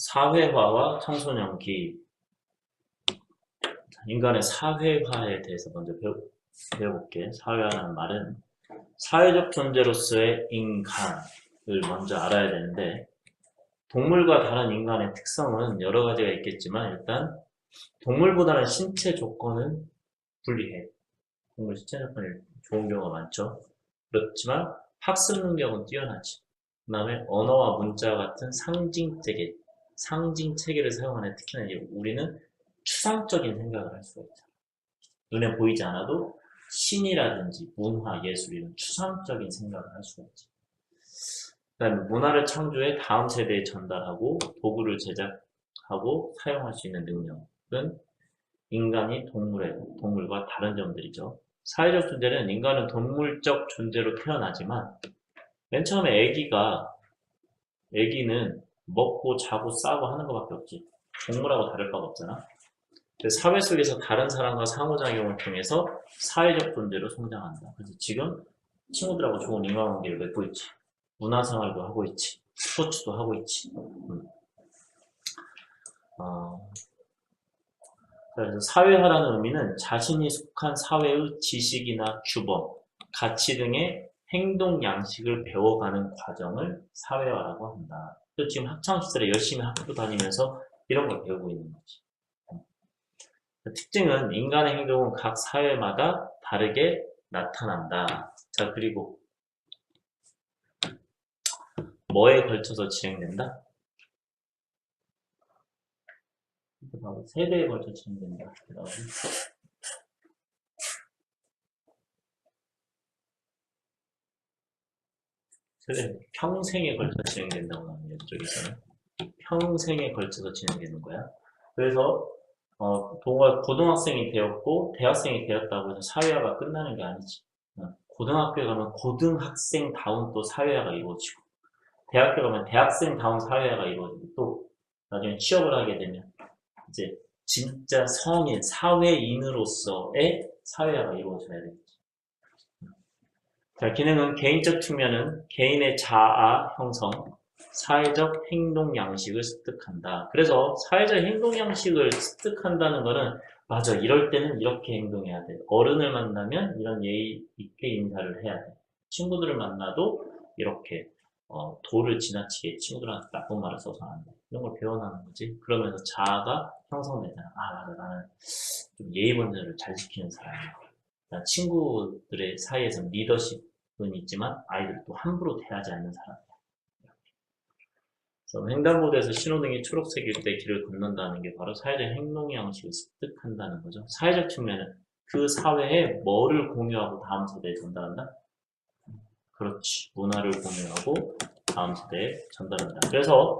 사회화와 청소년기. 인간의 사회화에 대해서 먼저 배워볼게. 사회화라는 말은 사회적 존재로서의 인간을 먼저 알아야 되는데, 동물과 다른 인간의 특성은 여러 가지가 있겠지만 일단 동물보다는 신체 조건은 불리해. 동물 신체 조건이 좋은 경우가 많죠. 그렇지만 학습 능력은 뛰어나지. 그 다음에 언어와 문자 같은 상징체계를 사용하는, 특히나 이제 우리는 추상적인 생각을 할 수가 있잖아. 눈에 보이지 않아도 신이라든지 문화, 예술 이런 추상적인 생각을 할 수가 있지. 그 다음에 문화를 창조해 다음 세대에 전달하고 도구를 제작하고 사용할 수 있는 능력은 인간이 동물과 다른 점들이죠. 사회적 존재는 인간은 동물적 존재로 태어나지만 맨 처음에 애기는 먹고 자고 싸고 하는 것밖에 없지. 동물하고 다를 바가 없잖아. 사회 속에서 다른 사람과 상호작용을 통해서 사회적 존재로 성장한다. 그래서 지금 친구들하고 좋은 인간관계를 맺고 있지. 문화생활도 하고 있지. 스포츠도 하고 있지. 그래서 사회화라는 의미는 자신이 속한 사회의 지식이나 규범, 가치 등의 행동 양식을 배워가는 과정을 사회화라고 한다. 또 지금 학창시절에 열심히 학교 다니면서 이런 걸 배우고 있는 거지. 특징은 인간의 행동은 각 사회마다 다르게 나타난다. 자, 그리고 뭐에 걸쳐서 진행된다? 세대에 걸쳐 진행된다. 세대, 평생에 걸쳐 진행된다고 하는 이쪽에서는 평생에 걸쳐서 진행되는 거야. 그래서 동호가 고등학생이 되었고 대학생이 되었다고 해서 사회화가 끝나는 게 아니지. 고등학교에 가면 고등학생다운 또 사회화가 이루어지고, 대학교 가면 대학생다운 사회화가 이루어지고, 또 나중에 취업을 하게 되면 이제 진짜 성인, 사회인으로서의 사회화가 이루어져야 되겠지. 자, 기능은 개인적 측면은 개인의 자아 형성, 사회적 행동 양식을 습득한다. 그래서 사회적 행동 양식을 습득한다는 거는, 맞아, 이럴 때는 이렇게 행동해야 돼. 어른을 만나면 이런 예의 있게 인사를 해야 돼. 친구들을 만나도 이렇게 도를 지나치게 친구들한테 나쁜 말을 써서 안 돼. 이런 걸 배워나가는 거지. 그러면서 자아가 형성되잖아. 아, 맞아, 나는 좀 예의 범절을 잘 지키는 사람이야. 친구들의 사이에서 리더십은 있지만 아이들도 함부로 대하지 않는 사람이야. 그래서 횡단보도에서 신호등이 초록색일 때 길을 건넌다는 게 바로 사회적 행동 양식을 습득한다는 거죠. 사회적 측면은 그 사회에 뭐를 공유하고 다음 세대에 전달한다? 그렇지. 문화를 공유하고 다음 세대에 전달한다. 그래서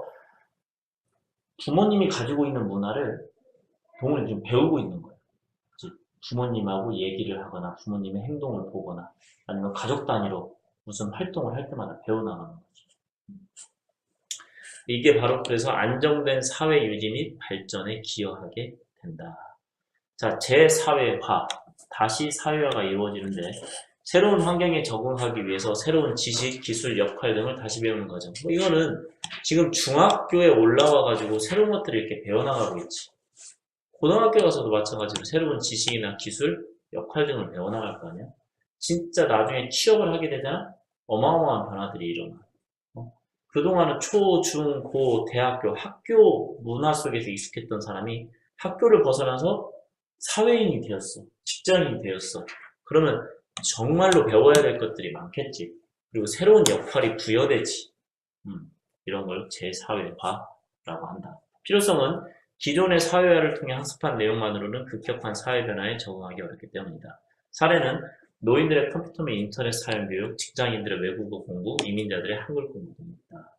부모님이 가지고 있는 문화를 동물이 지금 배우고 있는 거예요. 부모님하고 얘기를 하거나 부모님의 행동을 보거나 아니면 가족 단위로 무슨 활동을 할 때마다 배워나가는 거죠. 이게 바로 그래서 안정된 사회 유지 및 발전에 기여하게 된다. 자, 재사회화. 다시 사회화가 이루어지는데, 새로운 환경에 적응하기 위해서 새로운 지식, 기술, 역할 등을 다시 배우는 과정. 이거는 지금 중학교에 올라와가지고 새로운 것들을 이렇게 배워나가고 있지. 고등학교 가서도 마찬가지로 새로운 지식이나 기술, 역할 등을 배워나갈 거 아니야? 진짜 나중에 취업을 하게 되잖아? 어마어마한 변화들이 일어나. 그동안은 초, 중, 고, 대학교, 학교 문화 속에서 익숙했던 사람이 학교를 벗어나서 사회인이 되었어. 직장인이 되었어. 그러면 정말로 배워야 될 것들이 많겠지. 그리고 새로운 역할이 부여되지. 이런 걸 재사회화라고 한다. 필요성은 기존의 사회화를 통해 학습한 내용만으로는 급격한 사회 변화에 적응하기 어렵기 때문이다. 사례는 노인들의 컴퓨터 및 인터넷 사용 교육, 직장인들의 외국어 공부, 이민자들의 한글 공부 등이다.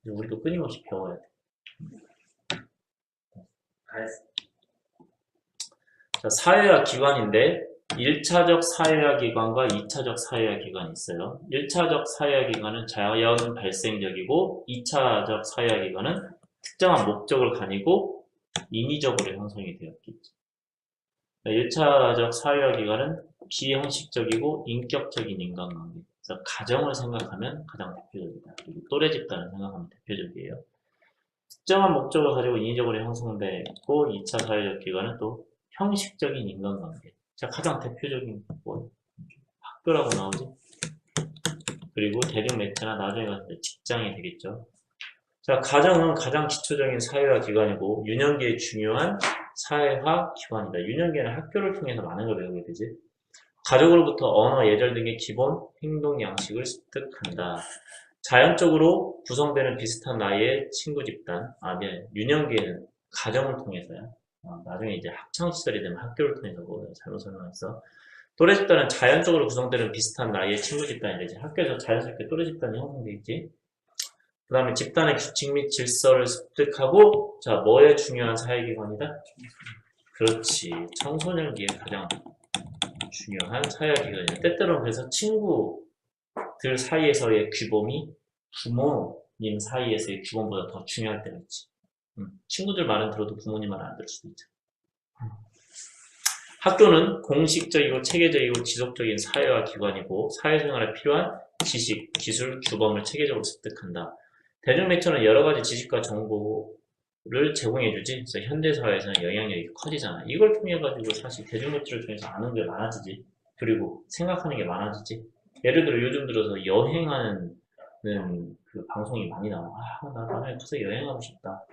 우리도 끊임없이 배워야 돼. 자, 사회화 기관인데 1차적 사회화 기관과 2차적 사회화 기관이 있어요. 1차적 사회화 기관은 자연 발생적이고 2차적 사회화 기관은 특정한 목적을 가지고 인위적으로 형성이 되었겠죠. 1차적 사회화 기관은 비형식적이고 인격적인 인간관계. 그래서 가정을 생각하면 가장 대표적이다. 그리고 또래 집단을 생각하면 대표적이에요. 특정한 목적을 가지고 인위적으로 형성되고 2차 사회적 기관은 또 형식적인 인간관계. 자, 가장 대표적인 뭐 학교라고 나오지. 그리고 대중매체나 나중에 갔을 때 직장이 되겠죠. 자, 가정은 가장 기초적인 사회화 기관이고 유년기의 중요한 사회화 기관이다. 유년기에는 학교를 통해서 많은 걸 배우게 되지. 가족으로부터 언어, 예절 등의 기본 행동 양식을 습득한다. 자연적으로 구성되는 비슷한 나이의 친구 집단. 유년기에는 가정을 통해서야. 나중에 이제 학창시절이 되면 학교를 통해서 잘못 설명했어. 또래 집단은 자연적으로 구성되는 비슷한 나이의 친구 집단이 되지. 학교에서 자연스럽게 또래 집단이 형성되어 있지. 그 다음에 집단의 규칙 및 질서를 습득하고, 자, 뭐에 중요한 사회기관이다? 그렇지. 청소년기에 가장 중요한 사회기관이다. 때때로는 그래서 친구들 사이에서의 규범이 부모님 사이에서의 규범보다 더 중요할 때가 있지. 친구들 말은 들어도 부모님 말은 안 들을 수도 있죠. 학교는 공식적이고 체계적이고 지속적인 사회화 기관이고 사회생활에 필요한 지식, 기술, 규범을 체계적으로 습득한다. 대중매체는 여러 가지 지식과 정보를 제공해주지. 그래서 현대사회에서는 영향력이 커지잖아. 이걸 통해가지고 사실 대중매체를 통해서 아는 게 많아지지. 그리고 생각하는 게 많아지지. 예를 들어 요즘 들어서 여행하는 그 방송이 많이 나와. 나 나중에 커서 여행하고 싶다.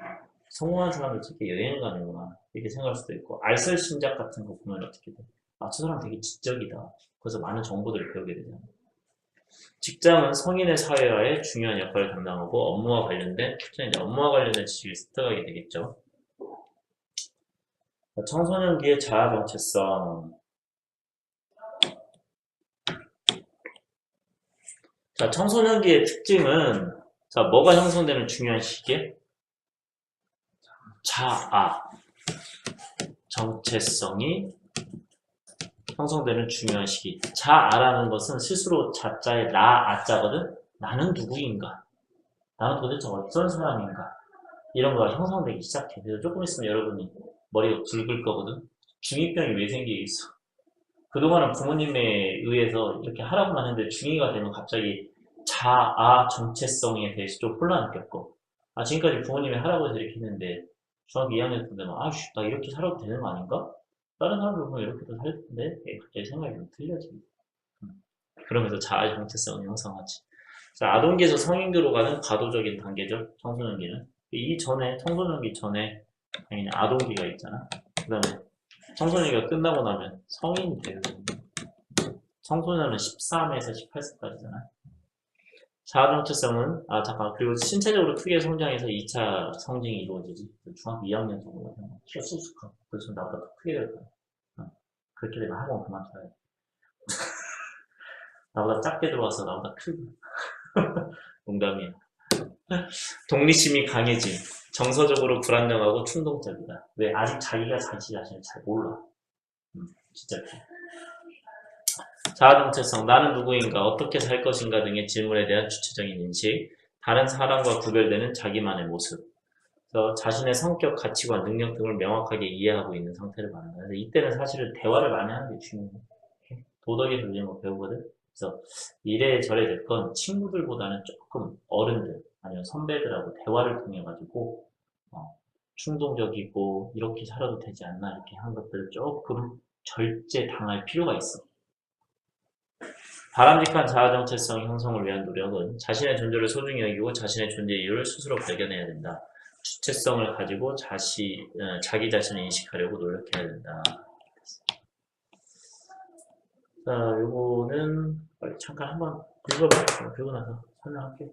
성공한 사람들 특히 여행 가는구나. 이렇게 생각할 수도 있고. 알쓸신작 같은 거 보면 어떻게 돼? 저 사람 되게 지적이다. 그래서 많은 정보들을 배우게 되잖아. 직장은 성인의 사회화에 중요한 역할을 담당하고 업무와 관련된 지식을 습득하게 되겠죠. 청소년기의 자아 정체성. 자, 청소년기의 특징은 뭐가 형성되는 중요한 시기에? 자아 정체성이 형성되는 중요한 시기. 자아라는 것은 스스로 자자의 나, 아자거든? 나는 누구인가? 나는 도대체 어떤 사람인가? 이런 거가 형성되기 시작해. 그래서 조금 있으면 여러분이 머리가 굵을 거거든? 중2병이 왜 생기겠어? 그동안은 부모님에 의해서 이렇게 하라고만 했는데 중2가 되면 갑자기 자아 정체성에 대해서 좀 혼란을 겪고 지금까지 부모님이 하라고 해서 이렇게 했는데 중학교 2학년 때 되면 나 이렇게 살아도 되는 거 아닌가? 다른 사람들 보면 이렇게도 살 텐데 갑자기 생각이 좀 틀려지고 그러면서 자아 정체성을 형성하지. 자, 아동기에서 성인기로 가는 과도적인 단계죠. 청소년기는. 이 전에 청소년기 전에 당연히 아동기가 있잖아. 그 다음에 청소년기가 끝나고 나면 성인이 돼요. 청소년은 13에서 18세까지잖아. 자아 정체성은 그리고 신체적으로 크게 성장해서 2차 성징이 이루어지지. 중학교 2학년 정도 되면 키가 쑥쑥하고 그래서 나보다 더 크게 될 거야. 그렇게 되면 학원 그만둬야 돼. 나보다 작게 들어와서 나보다 크고. 농담이야. 독립심이 강해짐. 정서적으로 불안정하고 충동적이다. 왜? 아직 자기가 자기 자신을 잘 몰라. 진짜. 자아 정체성. 나는 누구인가? 어떻게 살 것인가? 등의 질문에 대한 주체적인 인식. 다른 사람과 구별되는 자기만의 모습. 그래서 자신의 성격, 가치관, 능력 등을 명확하게 이해하고 있는 상태를 말한다. 그래서 이때는 사실은 대화를 많이 하는 게 중요해. 도덕의 논리인 거 배우거든. 그래서 이래저래 됐건 친구들보다는 조금 어른들 아니면 선배들하고 대화를 통해 가지고 충동적이고 이렇게 살아도 되지 않나 이렇게 하는 것들을 조금 절제 당할 필요가 있어. 바람직한 자아 정체성 형성을 위한 노력은 자신의 존재를 소중히 여기고 자신의 존재 이유를 스스로 발견해야 된다. 주체성을 가지고 자기 자신을 인식하려고 노력해야 된다. 자, 요거는 잠깐 한번 읽어봐. 그리고 나서 설명할게.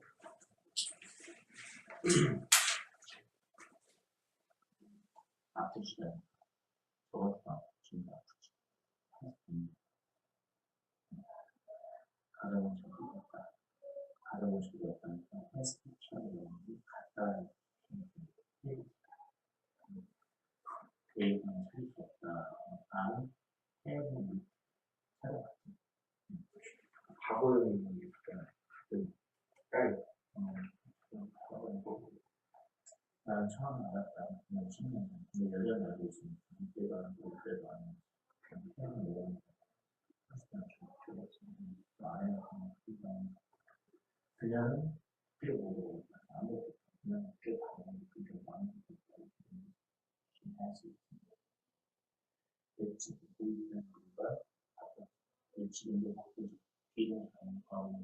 아프시다. 저것도 아프신다. 가정을 저기였다. 가정을 저기였다니까 헬스피처를 갖다 개인은 살수 없다. 나는 해외는 살아갔다. 과거에 있는 게 있잖아. 딸, 나는 처음 알았다. 그냥 10년 전. 근데 여전히 알고 있습니다. 이때가 그때도 아니고. 해외는 이런 그냥 그리고 아무것도 그냥 그게 다른 그게 많아. 지금도 바꾸죠. 이동하는 가운데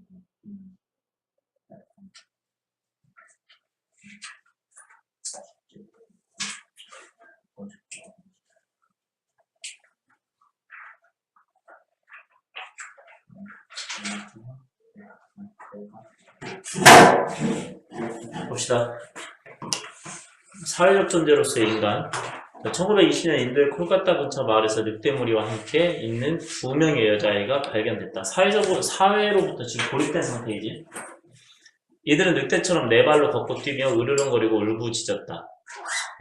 봅시다. 사회적 존재로서의 인간. 1920년 인도의 콜카타 근처 마을에서 늑대무리와 함께 있는 2명의 여자아이가 발견됐다. 사회로부터 지금 고립된 상태이지. 이들은 늑대처럼 네 발로 걷고 뛰며 으르렁거리고 울부짖었다.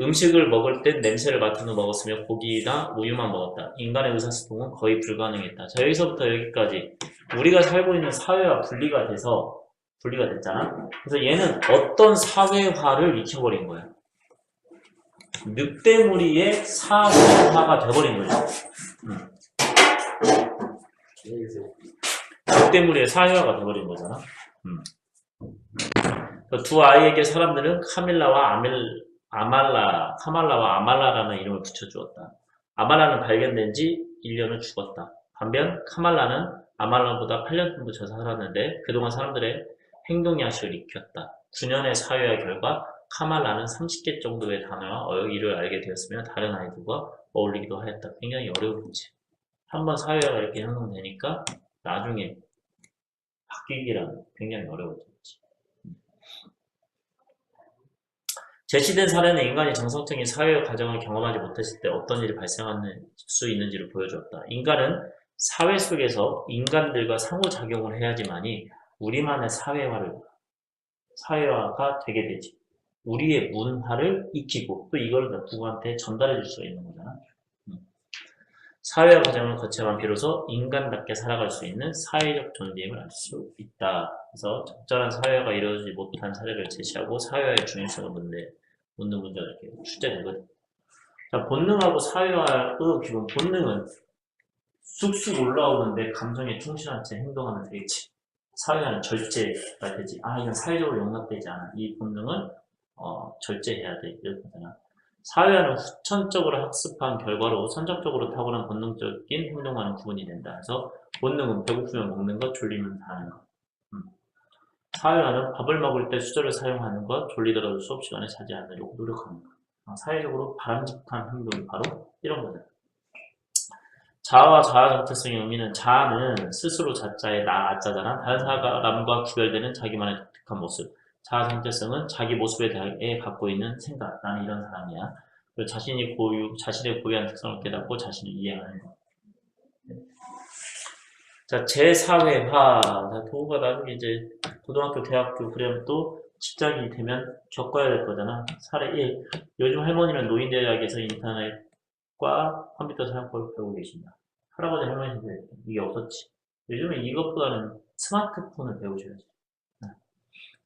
음식을 먹을 땐 냄새를 맡은 후 먹었으며 고기나 우유만 먹었다. 인간의 의사소통은 거의 불가능했다. 자, 여기서부터 여기까지 우리가 살고 있는 사회와 분리가 됐잖아. 그래서 얘는 어떤 사회화를 익혀버린 거야. 늑대무리의 사회화가 돼버린 거죠. 늑대무리의 사회화가 돼버린 거잖아. 두 아이에게 사람들은 카말라와 아말라라는 이름을 붙여주었다. 아말라는 발견된 지 1년을 죽었다. 반면 카말라는 아말라보다 8년 정도 더 살았는데 그동안 사람들의 행동 양식을 익혔다. 9년의 사회화 결과 카말라는 30개 정도의 단어와 어휘를 알게 되었으며 다른 아이들과 어울리기도 하였다. 굉장히 어려웠지. 한번 사회화가 이렇게 형성되니까 나중에 바뀌기란 굉장히 어려워졌지. 제시된 사례는 인간이 정상적인 사회화 과정을 경험하지 못했을 때 어떤 일이 발생할 수 있는지를 보여주었다. 인간은 사회 속에서 인간들과 상호작용을 해야지만이 우리만의 사회화가 되게 되지. 우리의 문화를 익히고 또 이걸 누구한테 전달해 줄 수가 있는 거잖아. 사회화 과정을 거쳐야만 비로소 인간답게 살아갈 수 있는 사회적 존재임을 알 수 있다. 그래서 적절한 사회화가 이루어지지 못한 사례를 제시하고 사회화의 중요성을 묻는 문제가 이렇게 출제되거든. 자, 본능하고 사회화의 기본 본능은 쑥쑥 올라오는데 감정에 충실한 채 행동하면 되겠지. 사회화는 절제가 되지. 이건 사회적으로 용납되지 않아. 이 본능은 절제해야 돼. 이런 거잖아. 사회화는 후천적으로 학습한 결과로 선정적으로 타고난 본능적인 행동과는 구분이 된다. 그래서 본능은 배고프면 먹는 것, 졸리면 자는 것. 사회화는 밥을 먹을 때 수저를 사용하는 것, 졸리더라도 수업 시간에 자지 않으려고 노력하는 것. 사회적으로 바람직한 행동이 바로 이런 거다. 자아와 자아 정체성의 의미는 자아는 스스로 자자의 나, 아자잖아. 다른 사람과 구별되는 자기만의 독특한 모습. 자아 정체성은 자기 모습에 대해 갖고 있는 생각. 나는 이런 사람이야. 그리고 자신의 고유한 특성을 깨닫고 자신을 이해하는 것. 자, 재사회화. 자, 도구가 나중에 이제 고등학교, 대학교, 그러면 또 직장이 되면 겪어야 될 거잖아. 사례 1. 요즘 할머니는 노인대학에서 인터넷과 컴퓨터 사용법을 배우고 계신다. 할아버지, 할머니한테 이게 없었지. 요즘은 이것보다는 스마트폰을 배우셔야지.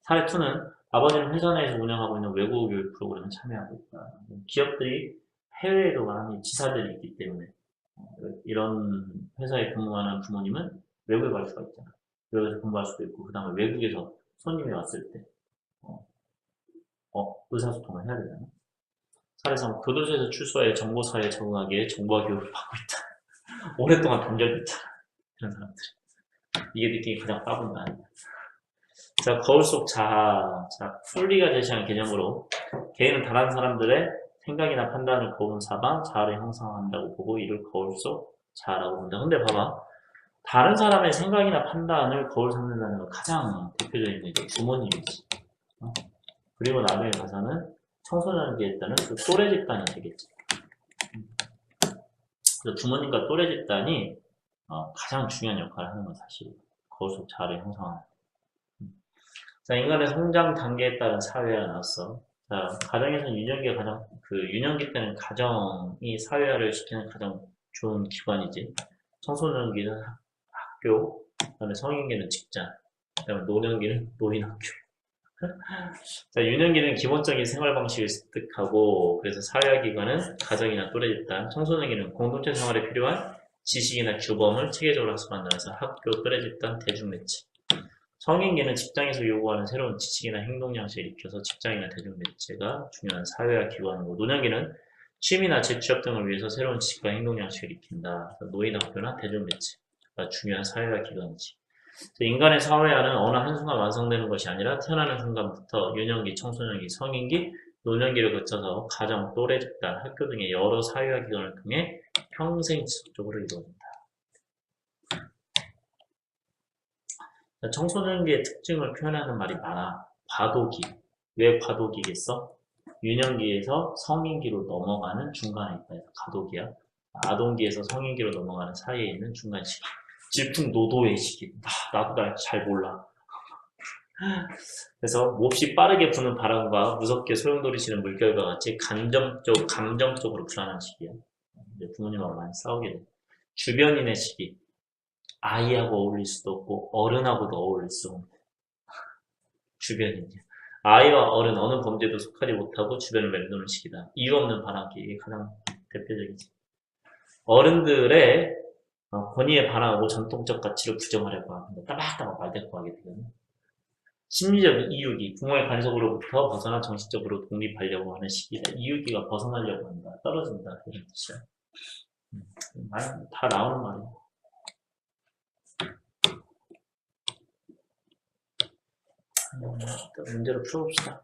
사례 2는 아버지는 회사 내에서 운영하고 있는 외국어 교육 프로그램에 참여하고 있다. 기업들이 해외에도 많은 지사들이 있기 때문에 이런 회사에 근무하는 부모님은 외국에 갈 수가 있잖아. 외국에서 근무할 수도 있고, 그 다음에 외국에서 손님이 왔을 때 의사소통을 해야 되잖아. 사례 3, 교도소에서 출소해 정보사회에 적응하기에 정보화 교육을 받고 있다. 오랫동안 단절됐잖아. 이런 사람들. 이게 느낌이 가장 빠분다. 자, 거울 속 자아. 자, 풀리가 제시한 개념으로 개인은 다른 사람들의 생각이나 판단을 거울 삼아 자아를 형성한다고 보고 이를 거울 속 자아라고 본다. 근데 봐봐. 다른 사람의 생각이나 판단을 거울 삼는다는 건 가장 대표적인 게 이제 부모님이지. 그리고 나중에 가서는 청소년기에 따른 그 또래 집단이 되겠지. 그래서 부모님과 또래 집단이 가장 중요한 역할을 하는 건 사실 거울 속 자아를 형성하는. 자, 인간의 성장 단계에 따른 사회화가 나왔어. 자, 가정에서는 유년기가 유년기 때는 가정이 사회화를 시키는 가장 좋은 기관이지. 청소년기는 학교, 그다음에 성인기는 직장, 그다음에 노년기는 노인학교. 자, 유년기는 기본적인 생활 방식을 습득하고, 그래서 사회화 기관은 가정이나 또래 집단, 청소년기는 공동체 생활에 필요한 지식이나 규범을 체계적으로 학습한다. 그래서 학교, 또래 집단, 대중매체. 성인기는 직장에서 요구하는 새로운 지식이나 행동 양식을 익혀서 직장이나 대중매체가 중요한 사회화 기관이고, 노년기는 취미나 재취업 등을 위해서 새로운 지식과 행동 양식을 익힌다. 노인학교나 대중매체. 중요한 사회화 기간이지. 인간의 사회화는 어느 한순간 완성되는 것이 아니라 태어나는 순간부터 유년기, 청소년기, 성인기, 노년기를 거쳐서 가정, 또래 집단, 학교 등의 여러 사회화 기관을 통해 평생 지속적으로 이루어진다. 청소년기의 특징을 표현하는 말이 많아. 과도기. 왜 과도기겠어? 유년기에서 성인기로 넘어가는 중간에 있다 해서 과도기야. 아동기에서 성인기로 넘어가는 사이에 있는 중간 시기. 질풍노도의 시기. 나도 잘 몰라. 그래서 몹시 빠르게 부는 바람과 무섭게 소용돌이치는 물결과 같이 감정적으로 불안한 시기야. 부모님하고 많이 싸우게 돼. 주변인의 시기. 아이하고 어울릴 수도 없고 어른하고도 어울릴 수 없는 주변인이야. 아이와 어른 어느 범죄도 속하지 못하고 주변을 맴도는 시기다. 이유 없는 반항기. 이게 가장 대표적이지. 어른들의 권위에 반항하고 전통적 가치를 부정하려고 하는데 따박따박 말대꾸하게 되거든. 심리적 이유기, 부모의 간섭으로부터 벗어나 정신적으로 독립하려고 하는 시기다. 이유기가 벗어나려고 한다, 떨어진다 이런 뜻이야. 다 나오는 말이야. 문제를 풀어봅시다.